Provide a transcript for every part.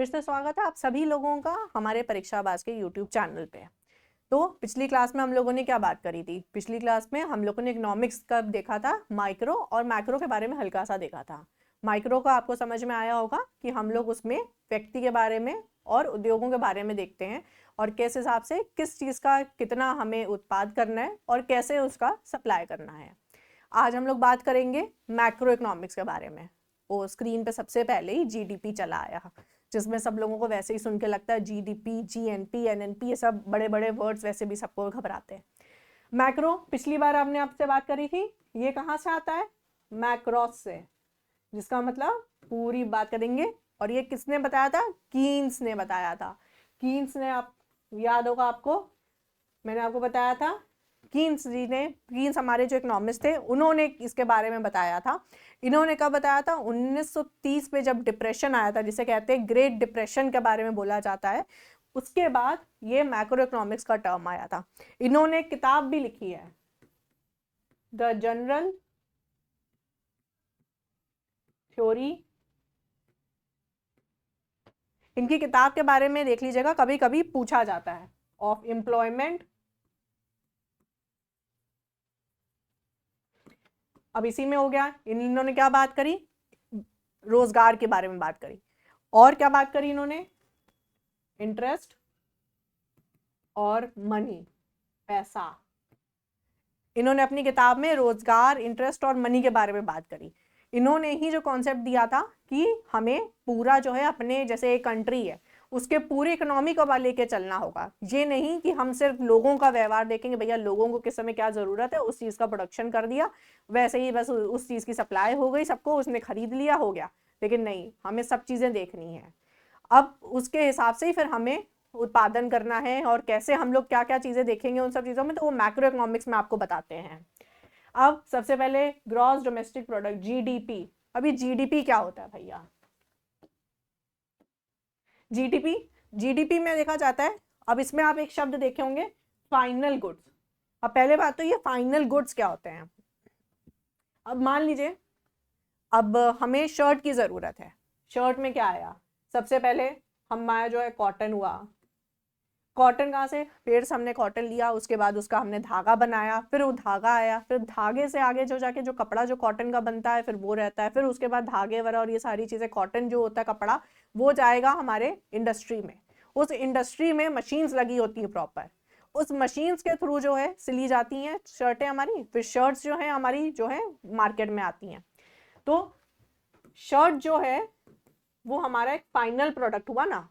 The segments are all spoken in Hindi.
फिर से स्वागत है आप सभी लोगों का हमारे परीक्षाबाज के YouTube चैनल पे। तो पिछली क्लास में हम लोगों ने क्या बात करी थी? पिछली क्लास में हम लोगों ने इकोनॉमिक्स का देखा था, माइक्रो और मैक्रो के बारे में हल्का सा देखा था। माइक्रो का आपको समझ में आया होगा कि हम लोग उसमें व्यक्ति के बारे में और उद्योगों के बारे में देखते हैं और किस हिसाब से किस चीज़ का कितना हमें उत्पाद करना है और कैसे उसका सप्लाई करना है। आज हम लोग बात करेंगे मैक्रो इकोनॉमिक्स के बारे में। वो स्क्रीन पे सबसे पहले ही जीडीपी चला आया, जिसमें सब लोगों को वैसे ही सुन के लगता है जीडीपी, जीएनपी, एनएनपी, ये सब बड़े बड़े वर्ड्स वैसे भी सबको घबराते हैं। मैक्रो पिछली बार हमने आपसे बात करी थी, ये कहाँ से आता है? मैक्रोस से, जिसका मतलब पूरी बात करेंगे। और ये किसने बताया था? कीन्स ने बताया था। कीन्स ने, आप याद होगा आपको, मैंने आपको बताया था कीन्स जी ने, कीन्स हमारे जो इकोनॉमिस्ट थे, उन्होंने इसके बारे में बताया था। इन्होंने कब बताया था? 1930 में, जब डिप्रेशन आया था, जिसे कहते हैं ग्रेट डिप्रेशन के बारे में बोला जाता है। उसके बाद ये मैक्रो इकोनॉमिक्स का टर्म आया था। इन्होंने एक किताब भी लिखी है, द जनरल थ्योरी। इनकी किताब के बारे में देख लीजिएगा, कभी कभी पूछा जाता है, ऑफ एम्प्लॉयमेंट। अब इसी में हो गया, इन्होंने क्या बात करी? रोजगार के बारे में बात करी। और क्या बात करी इन्होंने? इंटरेस्ट और मनी, पैसा। इन्होंने अपनी किताब में रोजगार, इंटरेस्ट और मनी के बारे में बात करी। इन्होंने ही जो कॉन्सेप्ट दिया था कि हमें पूरा जो है अपने, जैसे एक कंट्री है, उसके पूरे इकोनॉमी को लेके चलना होगा। ये नहीं कि हम सिर्फ लोगों का व्यवहार देखेंगे, भैया लोगों को किस समय क्या जरूरत है उस चीज का प्रोडक्शन कर दिया, वैसे ही बस उस चीज की सप्लाई हो गई, सबको उसने खरीद लिया, हो गया। लेकिन नहीं, हमें सब चीजें देखनी है। अब उसके हिसाब से ही फिर हमें उत्पादन करना है, और कैसे हम लोग क्या क्या चीजें देखेंगे उन सब चीजों में, तो वो मैक्रो इकोनॉमिक्स में आपको बताते हैं। अब सबसे पहले ग्रॉस डोमेस्टिक प्रोडक्ट, जीडीपी। अभी जीडीपी क्या होता है भैया? जीडीपी, जीडीपी में देखा जाता है, अब इसमें आप एक शब्द देखे होंगे, फाइनल गुड्स। अब पहले बात तो ये फाइनल गुड्स क्या होते हैं। अब मान लीजिए, अब हमें शर्ट की जरूरत है। शर्ट में क्या आया? सबसे पहले हमारा जो है कॉटन हुआ। कॉटन कहाँ से? पेड़ से हमने कॉटन लिया, उसके बाद उसका हमने धागा बनाया, फिर वो धागा आया, फिर धागे से आगे जो जाके जो कपड़ा जो कॉटन का बनता है फिर वो रहता है, फिर उसके बाद धागे वगैरह और ये सारी चीजें, कॉटन जो होता है कपड़ा, वो जाएगा हमारे इंडस्ट्री में। उस इंडस्ट्री में मशीन्स लगी होती है प्रॉपर, उस मशीन्स के थ्रू जो है सिली जाती हैं शर्टें हमारी, फिर शर्ट्स जो है हमारी जो है मार्केट में आती हैं। तो शर्ट जो है वो हमारा एक फाइनल प्रोडक्ट हुआ ना।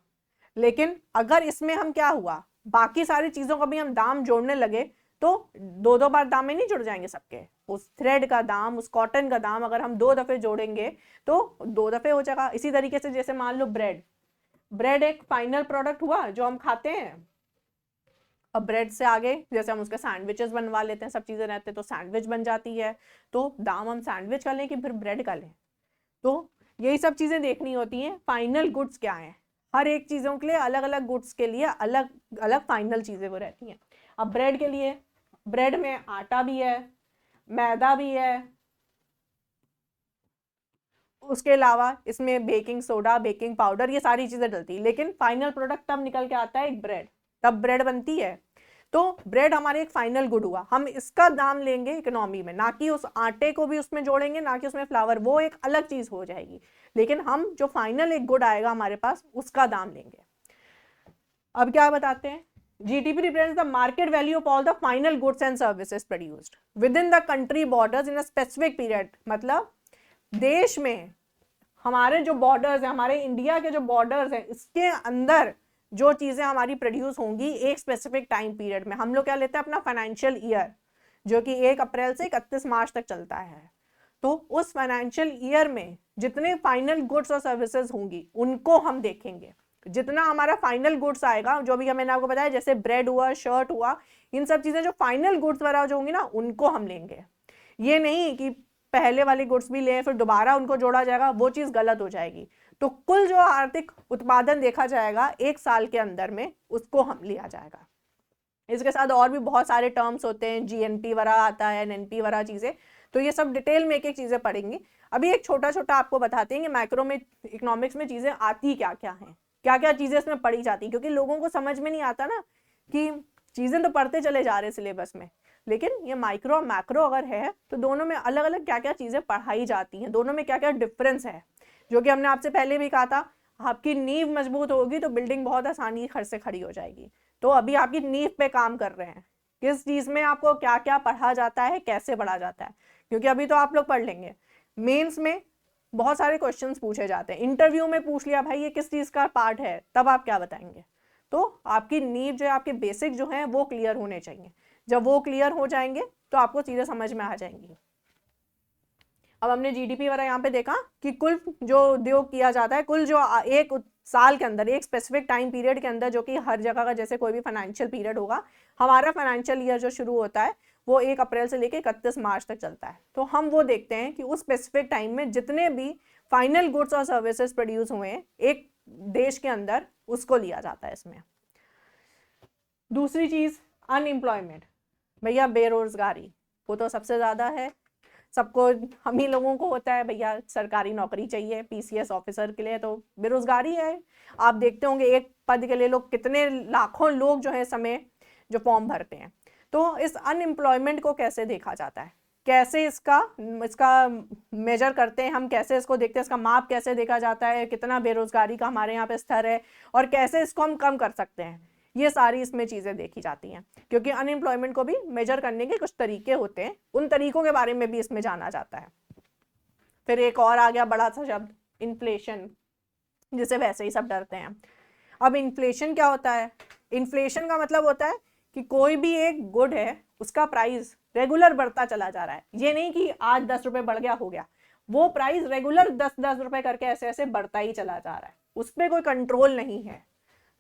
लेकिन अगर इसमें हम क्या हुआ, बाकी सारी चीजों का भी हम दाम जोड़ने लगे, तो दो दो बार दाम में नहीं जुड़ जाएंगे सबके। उस थ्रेड का दाम, उस कॉटन का दाम अगर हम 2 दफे जोड़ेंगे तो 2 दफे हो जाएगा। इसी तरीके से जैसे मान लो ब्रेड, ब्रेड एक फाइनल प्रोडक्ट हुआ जो हम खाते हैं। अब ब्रेड से आगे जैसे हम उसके सैंडविचेस बनवा लेते हैं, सब चीजें रहते हैं तो सैंडविच बन जाती है। तो दाम हम सैंडविच का लें कि फिर ब्रेड का लें, तो यही सब चीजें देखनी होती हैं। फाइनल गुड्स क्या है, हर एक चीजों के लिए अलग अलग गुड्स के लिए अलग अलग फाइनल चीजें वो रहती हैं। अब ब्रेड के लिए, ब्रेड में आटा भी है, मैदा भी है, उसके अलावा इसमें बेकिंग सोडा, बेकिंग पाउडर, ये सारी चीजें डलती है। लेकिन फाइनल प्रोडक्ट तब निकल के आता है एक ब्रेड, तब ब्रेड बनती है। तो ब्रेड हमारे एक फाइनल गुड हुआ, हम इसका दाम लेंगे इकोनॉमी में, ना कि उस आटे को भी उसमें जोड़ेंगे, ना कि उसमें फ्लावर, वो एक अलग चीज हो जाएगी। लेकिन हम जो फाइनल एक गुड आएगा हमारे पास, उसका दाम लेंगे। अब क्या बताते हैं? GDP represents the market value of all the final goods and services produced within the country borders in a specific period। मतलब देश में हमारे जो बॉर्डर्स हैं, हमारे इंडिया के जो बॉर्डर्स हैं, इसके अंदर जो चीजें हमारी प्रोड्यूस होंगी एक स्पेसिफिक टाइम पीरियड में। हम लोग क्या लेते हैं? अपना फाइनेंशियल ईयर, जो कि 1 अप्रैल से 31 मार्च तक चलता है। तो उस फाइनेंशियल ईयर में जितने फाइनल गुड्स और सर्विसेज होंगी उनको हम देखेंगे। जितना हमारा फाइनल गुड्स आएगा, जो भी मैंने आपको बताया, जैसे ब्रेड हुआ, शर्ट हुआ, इन सब चीजें जो फाइनल गुड्स वगैरह जो होंगी ना, उनको हम लेंगे। ये नहीं कि पहले वाली गुड्स भी लें फिर दोबारा उनको जोड़ा जाएगा, वो चीज गलत हो जाएगी। तो कुल जो आर्थिक उत्पादन देखा जाएगा 1 साल के अंदर में, उसको हम लिया जाएगा। इसके साथ और भी बहुत सारे टर्म्स होते हैं, जीएनपी वगैरह आता है, एनएनपी वगैरह चीजें, तो ये सब डिटेल में एक एक चीजें पढ़ेंगे। अभी एक छोटा छोटा आपको बताते हैं कि मैक्रो में, इकोनॉमिक्स में चीजें आती क्या क्या हैं। क्या क्या चीजें इसमें पढ़ी जाती हैं, क्योंकि लोगों को समझ में नहीं आता ना कि चीजें तो पढ़ते चले जा रहे सिलेबस में, लेकिन ये माइक्रो और मैक्रो अगर है तो दोनों में अलग अलग क्या क्या चीजें पढ़ाई जाती हैं, दोनों में क्या क्या डिफरेंस है, जो कि हमने आपसे पहले भी कहा था, आपकी नींव मजबूत होगी तो बिल्डिंग बहुत आसानी से खड़ी हो जाएगी। तो अभी आपकी नींव पे काम कर रहे हैं, किस चीज में आपको क्या क्या पढ़ा जाता है, कैसे पढ़ा जाता है, क्योंकि अभी तो आप लोग पढ़ लेंगे, मेंस में बहुत सारे क्वेश्चंस पूछे जाते हैं, इंटरव्यू में पूछ लिया भाई ये किस चीज का पार्ट है, तब आप क्या बताएंगे। तो आपकी नींव जो है, आपके बेसिक जो है वो क्लियर होने चाहिए, जब वो क्लियर हो जाएंगे तो आपको चीजें समझ में आ जाएंगी। अब हमने जीडीपी वाला यहाँ पे देखा कि कुल जो उद्योग किया जाता है, कुल जो एक साल के अंदर, एक स्पेसिफिक टाइम पीरियड के अंदर, जो कि हर जगह का जैसे कोई भी फाइनेंशियल पीरियड होगा, हमारा फाइनेंशियल ईयर जो शुरू होता है वो 1 अप्रैल से लेकर 31 मार्च तक चलता है। तो हम वो देखते हैं कि उस स्पेसिफिक टाइम में जितने भी फाइनल गुड्स और सर्विसेज प्रोड्यूस हुए हैं एक देश के अंदर, उसको लिया जाता है इसमें। दूसरी चीज अनएम्प्लॉयमेंट, भैया बेरोजगारी, वो तो सबसे ज्यादा है, सबको, हम ही लोगों को होता है भैया सरकारी नौकरी चाहिए, पीसीएस ऑफिसर के लिए तो बेरोजगारी है। आप देखते होंगे एक पद के लिए लोग कितने लाखों लोग जो है समय जो फॉर्म भरते हैं। तो इस अनएम्प्लॉयमेंट को कैसे देखा जाता है, कैसे इसका मेजर करते हैं हम, कैसे इसको देखते हैं, इसका माप कैसे देखा जाता है, कितना बेरोजगारी का हमारे यहाँ पे स्तर है और कैसे इसको हम कम कर सकते हैं, ये सारी इसमें चीजें देखी जाती हैं। क्योंकि अनएम्प्लॉयमेंट को भी मेजर करने के कुछ तरीके होते हैं, उन तरीकों के बारे में भी इसमें जाना जाता है। फिर एक और आ गया बड़ा सा शब्द इन्फ्लेशन, जिसे वैसे ही सब डरते हैं। अब इन्फ्लेशन क्या होता है, इन्फ्लेशन का मतलब होता है कि कोई भी एक गुड है उसका प्राइस रेगुलर बढ़ता चला जा रहा है, ये नहीं कि आज 10 रुपए बढ़ गया हो गया, वो प्राइस रेगुलर 10-10 रुपए करके ऐसे ऐसे बढ़ता ही चला जा रहा है, उस पर कोई कंट्रोल नहीं है,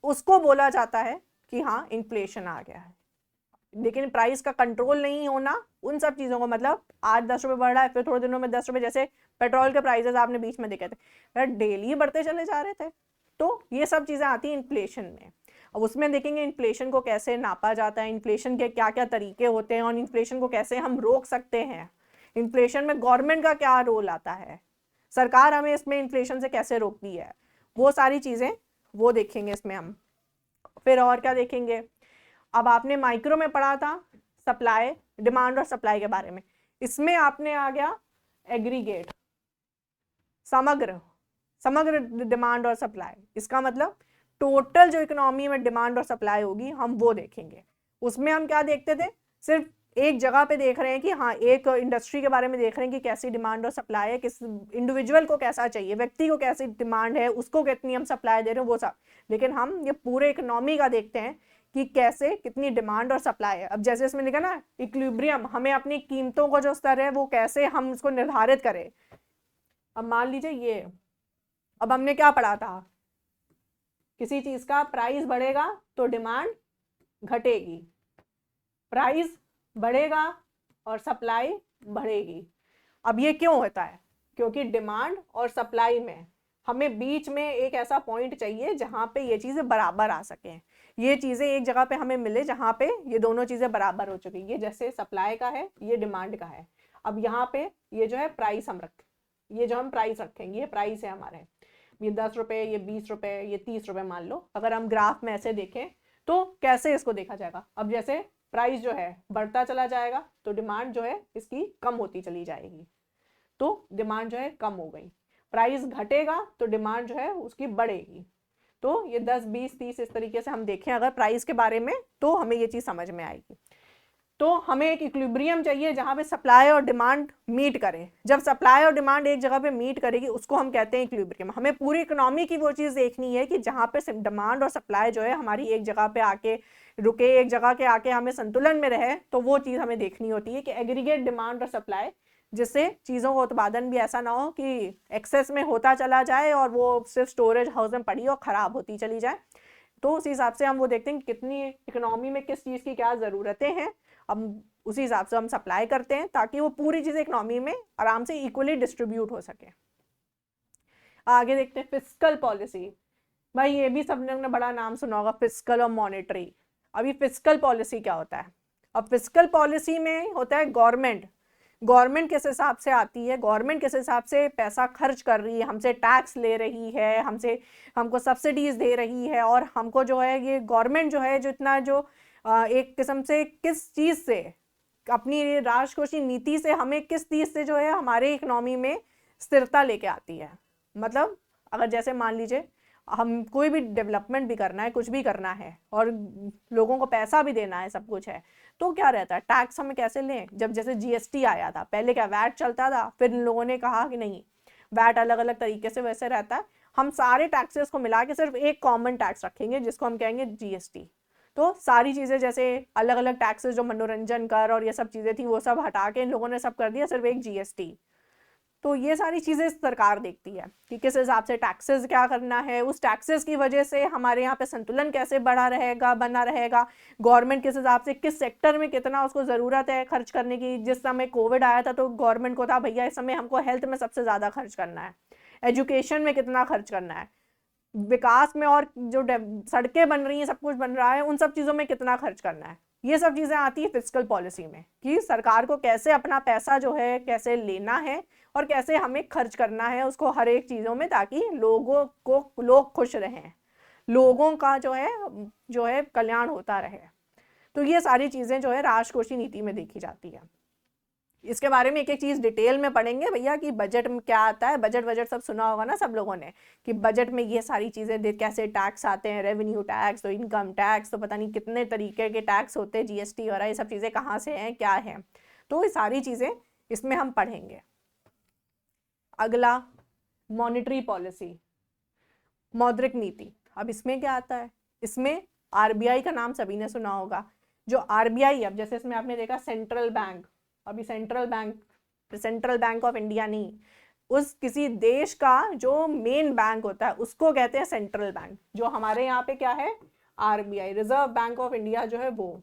उसको बोला जाता है कि हाँ इन्फ्लेशन आ गया है। लेकिन प्राइस का कंट्रोल नहीं होना, उन सब चीजों को, मतलब आज 10 रुपए बढ़ रहा है फिर थोड़े दिनों में 10 रुपए, जैसे पेट्रोल के प्राइसेस आपने बीच में देखे थे, डेली बढ़ते चले जा रहे थे, तो ये सब चीजें आती हैं इन्फ्लेशन में। अब उसमें देखेंगे इन्फ्लेशन को कैसे नापा जाता है, इन्फ्लेशन के क्या क्या तरीके होते हैं और इन्फ्लेशन को कैसे हम रोक सकते हैं, इन्फ्लेशन में गवर्नमेंट का क्या रोल आता है, सरकार हमें इसमें इन्फ्लेशन से कैसे रोकती है, वो सारी चीजें वो देखेंगे इसमें हम। फिर और क्या देखेंगे, अब आपने माइक्रो में पढ़ा था सप्लाई, डिमांड और सप्लाई के बारे में, इसमें आपने आ गया एग्रीगेट, समग्र डिमांड और सप्लाई, इसका मतलब टोटल जो इकोनॉमी में डिमांड और सप्लाई होगी हम वो देखेंगे। उसमें हम क्या देखते थे, सिर्फ एक जगह पे देख रहे हैं कि हाँ एक इंडस्ट्री के बारे में देख रहे हैं कि कैसी डिमांड और सप्लाई है, किस इंडिविजुअल को कैसा चाहिए, व्यक्ति को कैसी डिमांड है, उसको कितनी हम सप्लाई दे रहे हैं, वो सब, लेकिन हम ये पूरे इकोनॉमी का देखते हैं कि कैसे कितनी डिमांड और सप्लाई है। अब जैसे इसमें लिखा ना इक्विलिब्रियम, हमें अपनी कीमतों का जो स्तर है वो कैसे हम उसको निर्धारित करें। अब मान लीजिए ये, अब हमने क्या पढ़ा था, किसी चीज का प्राइस बढ़ेगा तो डिमांड घटेगी, प्राइस बढ़ेगा और सप्लाई बढ़ेगी। अब ये क्यों होता है, क्योंकि डिमांड और सप्लाई में हमें बीच में एक ऐसा पॉइंट चाहिए जहां पे ये चीजें बराबर आ सकें, ये चीजें एक जगह पे हमें मिले जहां पे ये दोनों चीजें बराबर हो चुकी, ये जैसे सप्लाई का है ये डिमांड का है। अब यहाँ पे ये जो है प्राइस हम ये जो हम प्राइस रखेंगे, ये प्राइस है हमारे, ये 10 रुपए, ये 20 रुपए, ये 30 रुपए मान लो। अगर हम ग्राफ में ऐसे देखें तो कैसे इसको देखा जाएगा, अब जैसे प्राइस जो है बढ़ता चला जाएगा तो डिमांड जो है इसकी कम होती चली जाएगी, तो डिमांड जो है कम हो गई, प्राइस घटेगा तो डिमांड जो है उसकी बढ़ेगी। तो ये 10, 20, 30 इस तरीके से हम देखें अगर प्राइस के बारे में तो हमें ये चीज समझ में आएगी। तो हमें एक इक्विलिब्रियम चाहिए जहां पे सप्लाई और डिमांड मीट करें, जब सप्लाई और डिमांड एक जगह पे मीट करेगी उसको हम कहते हैं इक्विलिब्रियम। हमें पूरी इकोनॉमी की वो चीज देखनी है कि जहां पे डिमांड और सप्लाई जो है हमारी एक जगह पे आके रुके, एक जगह के आके हमें संतुलन में रहे, तो वो चीज हमें देखनी होती है कि एग्रीगेट डिमांड और सप्लाई, जिससे चीजों का उत्पादन भी ऐसा ना हो कि एक्सेस में होता चला जाए और वो सिर्फ स्टोरेज हाउस में पड़ी और खराब होती चली जाए। तो उस हिसाब से हम वो देखते हैं कि कितनी इकोनॉमी में किस चीज की क्या जरूरतें हैं, अब उसी हिसाब से हम सप्लाई करते हैं ताकि वो पूरी चीजें इकोनॉमी में आराम से इक्वली डिस्ट्रीब्यूट हो सके। आगे देखते हैं फिस्कल पॉलिसी, भाई ये भी सब लोग ने बड़ा नाम सुना होगा, फिस्कल और मॉनेटरी। अभी फिस्कल पॉलिसी क्या होता है, अब फिस्कल पॉलिसी में होता है गवर्नमेंट गवर्नमेंट किस हिसाब से आती है, गवर्नमेंट किस हिसाब से पैसा खर्च कर रही है, हमसे टैक्स ले रही है, हमको सब्सिडीज दे रही है, और हमको जो है ये गवर्नमेंट जो है जो इतना जो एक किस्म से किस चीज़ से अपनी राजकोषीय नीति से हमें किस चीज़ से जो है हमारे इकोनॉमी में स्थिरता लेके आती है। मतलब अगर जैसे मान लीजिए हम कोई भी डेवलपमेंट भी करना है, कुछ भी करना है और लोगों को पैसा भी देना है, सब कुछ है, तो क्या रहता है, टैक्स हमें कैसे लें। जब जैसे जीएसटी आया था, पहले क्या वैट चलता था, फिर इन लोगों ने कहा कि नहीं, वैट अलग अलग तरीके से वैसे रहता है, हम सारे टैक्सेस को मिला के सिर्फ एक कॉमन टैक्स रखेंगे जिसको हम कहेंगे जीएसटी। तो सारी चीज़ें जैसे अलग अलग टैक्सेस जो मनोरंजन कर और ये सब चीज़ें थी वो सब हटा के इन लोगों ने सब कर दिया सिर्फ एक जीएसटी। तो ये सारी चीज़ें सरकार देखती है कि किस हिसाब से टैक्सेस क्या करना है, उस टैक्सेस की वजह से हमारे यहाँ पे संतुलन कैसे बना रहेगा, गवर्नमेंट किस हिसाब से किस सेक्टर में कितना उसको ज़रूरत है खर्च करने की। जिस समय कोविड आया था तो गवर्नमेंट को था भैया इस समय हमको हेल्थ में सबसे ज़्यादा खर्च करना है, एजुकेशन में कितना खर्च करना है, विकास में और जो सड़कें बन रही हैं, सब कुछ बन रहा है, उन सब चीज़ों में कितना खर्च करना है। ये सब चीज़ें आती है फिस्कल पॉलिसी में कि सरकार को कैसे अपना पैसा जो है कैसे लेना है और कैसे हमें खर्च करना है उसको हर एक चीज़ों में, ताकि लोग खुश रहें, लोगों का जो है कल्याण होता रहे। तो ये सारी चीज़ें जो है राजकोषीय नीति में देखी जाती है। इसके बारे में एक एक चीज़ डिटेल में पढ़ेंगे भैया कि बजट में क्या आता है। बजट सब सुना होगा ना सब लोगों ने कि बजट में ये सारी चीज़ें कैसे टैक्स आते हैं, रेवेन्यू टैक्स, तो इनकम टैक्स, तो पता नहीं कितने तरीके के टैक्स होते हैं, जीएसटी वगैरह, ये सब चीज़ें कहाँ से हैं, क्या है। तो ये सारी चीज़ें इसमें हम पढ़ेंगे। अगला मॉनेटरी पॉलिसी, मौद्रिक नीति। अब इसमें क्या आता है, इसमें आरबीआई का नाम सभी ने सुना होगा। जो आरबीआई, अब जैसे इसमें आपने देखा सेंट्रल बैंक, अभी सेंट्रल बैंक ऑफ इंडिया नहीं, उस किसी देश का जो मेन बैंक होता है उसको कहते हैं सेंट्रल बैंक। जो हमारे यहाँ पे क्या है, RBI, reserve bank of India जो है वो।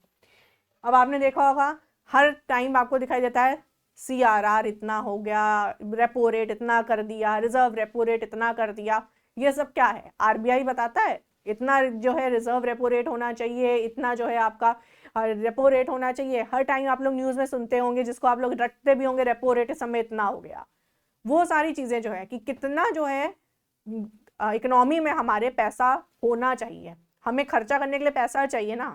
अब आपने देखा होगा हर टाइम आपको दिखाई देता है सीआरआर इतना हो गया, रेपो रेट इतना कर दिया, रिजर्व रेपो रेट इतना कर दिया। ये सब क्या है, आरबीआई बताता है इतना जो है रिजर्व रेपो रेट होना चाहिए, इतना जो है आपका रेपो रेट होना चाहिए। हर टाइम आप लोग न्यूज़ में सुनते होंगे, जिसको आप लोग रटते भी होंगे, रेपो रेट इस समय इतना हो गया। वो सारी चीज़ें जो है कि कितना जो है इकोनॉमी में हमारे पैसा होना चाहिए, हमें खर्चा करने के लिए पैसा चाहिए ना,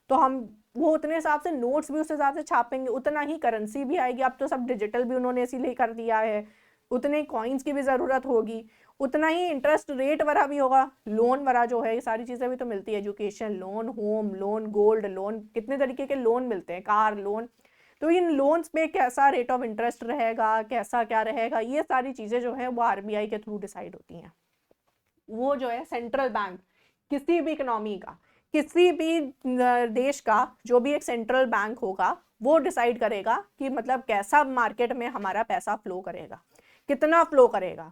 तो हम वो उतने हिसाब से नोट्स भी उस हिसाब से छापेंगे, उतना ही करेंसी भी आएगी। अब तो सब डिजिटल भी उन्होंने इसीलिए कर दिया है, उतने कॉइन्स की भी ज़रूरत होगी, उतना ही इंटरेस्ट रेट वाला भी होगा, लोन वाला जो है, ये सारी चीज़ें भी तो मिलती है, education loan, home loan, gold loan, कितने तरीके के लोन मिलते हैं, कार लोन। तो इन लोन्स पे कैसा रेट ऑफ इंटरेस्ट रहेगा, कैसा क्या रहेगा, ये सारी चीज़ें जो है वो आरबीआई के थ्रू डिसाइड होती हैं। वो जो है सेंट्रल बैंक किसी भी इकोनॉमी का, किसी भी देश का जो भी एक सेंट्रल बैंक होगा वो डिसाइड करेगा कि मतलब कैसा मार्केट में हमारा पैसा फ्लो करेगा, कितना फ्लो करेगा,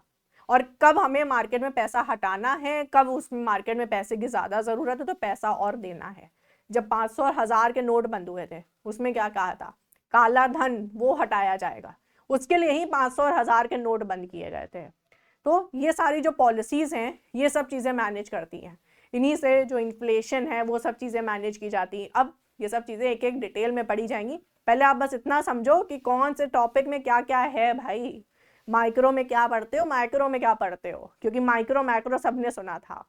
और कब हमें मार्केट में पैसा हटाना है, कब उस मार्केट में पैसे की ज़्यादा ज़रूरत है तो पैसा और देना है। जब 500 और 1000 के नोट बंद हुए थे उसमें क्या कहा था, काला धन वो हटाया जाएगा, उसके लिए ही 500 और 1000 के नोट बंद किए गए थे। तो ये सारी जो पॉलिसीज़ हैं ये सब चीज़ें मैनेज करती हैं, इन्हीं से जो इन्फ्लेशन है वो सब चीज़ें मैनेज की जाती हैं। अब ये सब चीज़ें एक एक डिटेल में पढ़ी जाएंगी, पहले आप बस इतना समझो कि कौन से टॉपिक में क्या क्या है भाई, माइक्रो में क्या पढ़ते हो, माइक्रो में क्या पढ़ते हो, क्योंकि माइक्रो मैक्रो सबने सुना था।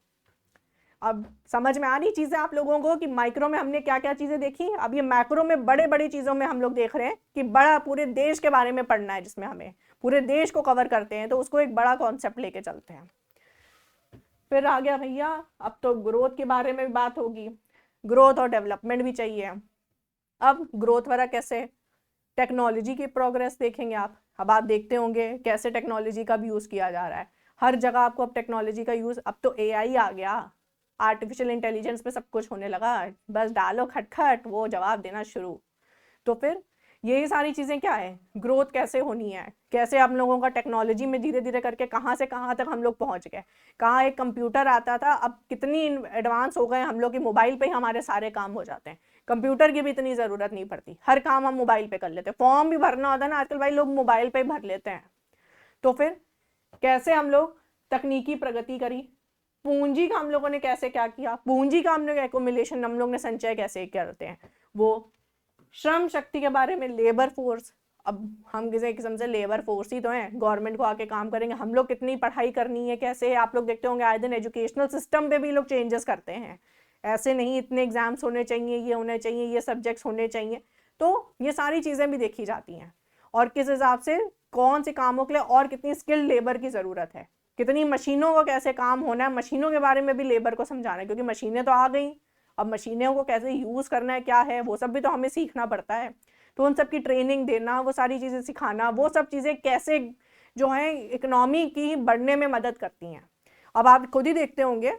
अब समझ में आ रही चीज़ें आप लोगों को कि माइक्रो में हमने क्या क्या चीज़ें देखी, अब ये मैक्रो में बड़े बड़ी चीज़ों में हम लोग देख रहे हैं कि बड़ा पूरे देश के बारे में पढ़ना है, जिसमें हमें पूरे देश को कवर करते हैं, तो उसको एक बड़ा कॉन्सेप्ट लेके चलते हैं। फिर आ गया भैया, अब तो ग्रोथ के बारे में भी बात होगी, ग्रोथ और डेवलपमेंट भी चाहिए। अब ग्रोथ वाला कैसे, टेक्नोलॉजी की प्रोग्रेस देखेंगे आप। अब आप देखते होंगे कैसे टेक्नोलॉजी का भी यूज़ किया जा रहा है, हर जगह आपको अब टेक्नोलॉजी का यूज़, अब तो एआई आ गया, आर्टिफिशियल इंटेलिजेंस पे सब कुछ होने लगा, बस डालो खटखट वो जवाब देना शुरू। तो फिर यही सारी चीज़ें क्या है, ग्रोथ कैसे होनी है, कैसे आप लोगों का टेक्नोलॉजी में धीरे धीरे करके कहाँ से कहाँ तक हम लोग पहुँच गए। कहाँ एक कंप्यूटर आता था, अब कितनी एडवांस हो गए हम लोग कि मोबाइल पे ही हमारे सारे काम हो जाते हैं, कंप्यूटर की भी इतनी ज़रूरत नहीं पड़ती, हर काम हम मोबाइल पे कर लेते हैं, फॉर्म भी भरना होता है ना आजकल भाई लोग मोबाइल पे भर लेते हैं। तो फिर कैसे हम लोग तकनीकी प्रगति करी, पूंजी का हम लोगों ने कैसे क्या किया, पूंजी का हम लोग एक्युमुलेशन हम लोग ने संचय कैसे करते हैं, वो श्रम शक्ति के बारे में, लेबर फोर्स। अब हम किसी किस्म से लेबर फोर्स ही तो हैं, गवर्नमेंट को आके काम करेंगे। हम लोग कितनी पढ़ाई करनी है, कैसे है, आप लोग देखते होंगे आए दिन एजुकेशनल सिस्टम पे भी लोग चेंजेस करते हैं। ऐसे नहीं इतने एग्जाम्स होने चाहिए, ये होने चाहिए, ये सब्जेक्ट्स होने चाहिए। तो ये सारी चीज़ें भी देखी जाती हैं, और किस हिसाब से कौन से कामों के लिए और कितनी स्किल्ड लेबर की ज़रूरत है, कितनी मशीनों को कैसे काम होना है, मशीनों के बारे में भी लेबर को समझाना है, क्योंकि मशीनें तो आ गई, अब मशीनों को कैसे यूज़ करना है, क्या है, वो सब भी तो हमें सीखना पड़ता है। तो उन सब की ट्रेनिंग देना, वो सारी चीज़ें सिखाना, वो सब चीज़ें कैसे जो है इकोनॉमी की बढ़ने में मदद करती हैं। अब आप खुद ही देखते होंगे,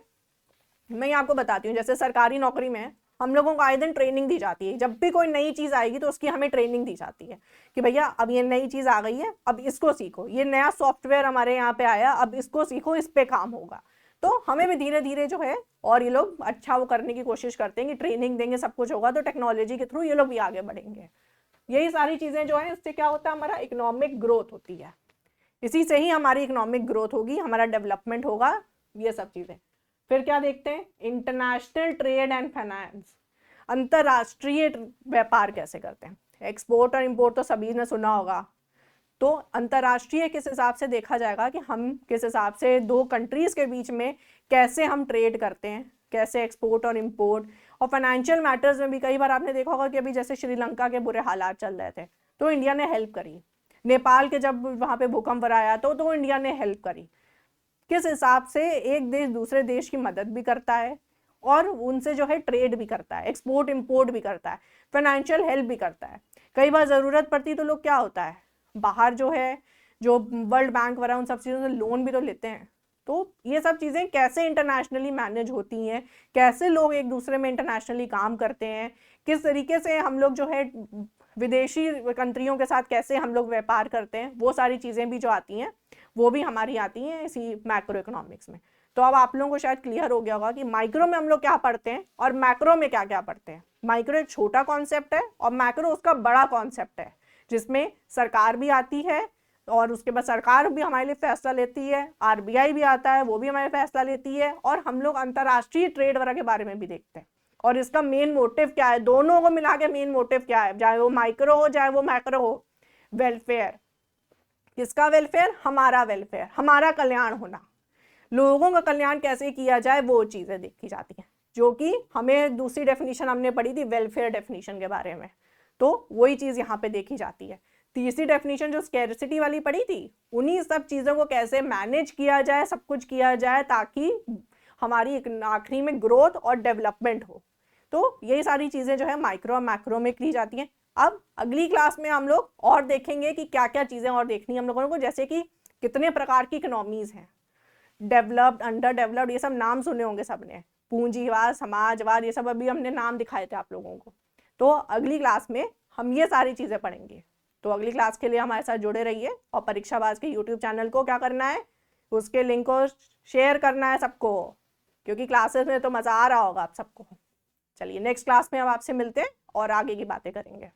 मैं आपको बताती हूँ, जैसे सरकारी नौकरी में हम लोगों को आए दिन ट्रेनिंग दी जाती है। जब भी कोई नई चीज़ आएगी तो उसकी हमें ट्रेनिंग दी जाती है कि भैया अब ये नई चीज़ आ गई है, अब इसको सीखो, ये नया सॉफ्टवेयर हमारे यहाँ पे आया, अब इसको सीखो, इस पे काम होगा। तो हमें भी धीरे धीरे जो है, और ये लोग अच्छा वो करने की कोशिश करते हैं कि ट्रेनिंग देंगे, सब कुछ होगा, तो टेक्नोलॉजी के थ्रू ये लोग भी आगे बढ़ेंगे। यही सारी चीज़ें जो है, इससे क्या होता है, हमारा इकोनॉमिक ग्रोथ होती है। इसी से ही हमारी इकोनॉमिक ग्रोथ होगी, हमारा डेवलपमेंट होगा, ये सब चीज़ें। फिर क्या देखते हैं, इंटरनेशनल ट्रेड एंड फाइनेंस, अंतरराष्ट्रीय व्यापार कैसे करते हैं। एक्सपोर्ट और इंपोर्ट तो सभी ने सुना होगा। तो अंतरराष्ट्रीय किस हिसाब से देखा जाएगा कि हम किस हिसाब से दो कंट्रीज के बीच में कैसे हम ट्रेड करते हैं, कैसे एक्सपोर्ट और इंपोर्ट। और फाइनेंशियल मैटर्स में भी कई बार आपने देखा होगा कि अभी जैसे श्रीलंका के बुरे हालात चल रहे थे तो इंडिया ने हेल्प करी, नेपाल के जब वहाँ पे भूकंप आया तो इंडिया ने हेल्प करी। किस हिसाब से एक देश दूसरे देश की मदद भी करता है और उनसे जो है ट्रेड भी करता है, एक्सपोर्ट इंपोर्ट भी करता है, फाइनेंशियल हेल्प भी करता है। कई बार ज़रूरत पड़ती तो लोग क्या होता है, बाहर जो है, जो वर्ल्ड बैंक वगैरह उन सब चीज़ों से लोन भी तो लेते हैं। तो ये सब चीज़ें कैसे इंटरनेशनली मैनेज होती हैं, कैसे लोग एक दूसरे में इंटरनेशनली काम करते हैं, किस तरीके से हम लोग जो है विदेशी कंट्रियों के साथ कैसे हम लोग व्यापार करते हैं, वो सारी चीज़ें भी जो आती हैं वो भी हमारी आती हैं इसी मैक्रो इकोनॉमिक्स में। तो अब आप लोगों को शायद क्लियर हो गया होगा कि माइक्रो में हम लोग क्या पढ़ते हैं और मैक्रो में क्या क्या पढ़ते हैं। माइक्रो एक छोटा कॉन्सेप्ट है और मैक्रो उसका बड़ा कॉन्सेप्ट है, जिसमें सरकार भी आती है और उसके बाद सरकार भी हमारे लिए फैसला लेती है, आरबीआई भी आता है, वो भी हमारे फैसला लेती है, और हम लोग अंतर्राष्ट्रीय ट्रेड वगैरह के बारे में भी देखते हैं। और इसका मेन मोटिव क्या है, दोनों को मिला के मेन मोटिव क्या है, चाहे वो माइक्रो हो चाहे वो मैक्रो हो, वेलफेयर। किसका वेलफेयर, हमारा वेलफेयर, हमारा कल्याण होना, लोगों का कल्याण कैसे किया जाए, वो चीज़ें देखी जाती हैं, जो कि हमें दूसरी डेफिनेशन हमने पढ़ी थी वेलफेयर डेफिनेशन के बारे में, तो वही चीज़ यहाँ पे देखी जाती है। तीसरी डेफिनेशन जो स्कैर्सिटी वाली पढ़ी थी, उन्हीं सब चीज़ों को कैसे मैनेज किया जाए, सब कुछ किया जाए ताकि हमारी आखिरी में ग्रोथ और डेवलपमेंट हो। तो यही सारी चीज़ें जो है माइक्रो और मैक्रो में की जाती हैं। अब अगली क्लास में हम लोग और देखेंगे कि क्या क्या चीज़ें और देखनी है हम लोगों को, जैसे कि कितने प्रकार की इकोनॉमीज़ हैं, डेवलप्ड, अंडर डेवलप्ड, ये सब नाम सुने होंगे सबने, पूंजीवाद, समाजवाद, ये सब अभी हमने नाम दिखाए थे आप लोगों को। तो अगली क्लास में हम ये सारी चीज़ें पढ़ेंगे। तो अगली क्लास के लिए हमारे साथ जुड़े रहिए, और परीक्षाबाज के यूट्यूब चैनल को क्या करना है, उसके लिंक को शेयर करना है सबको, क्योंकि क्लासेस में तो मज़ा आ रहा होगा आप सबको। चलिए नेक्स्ट क्लास में हम आपसे मिलते हैं और आगे की बातें करेंगे।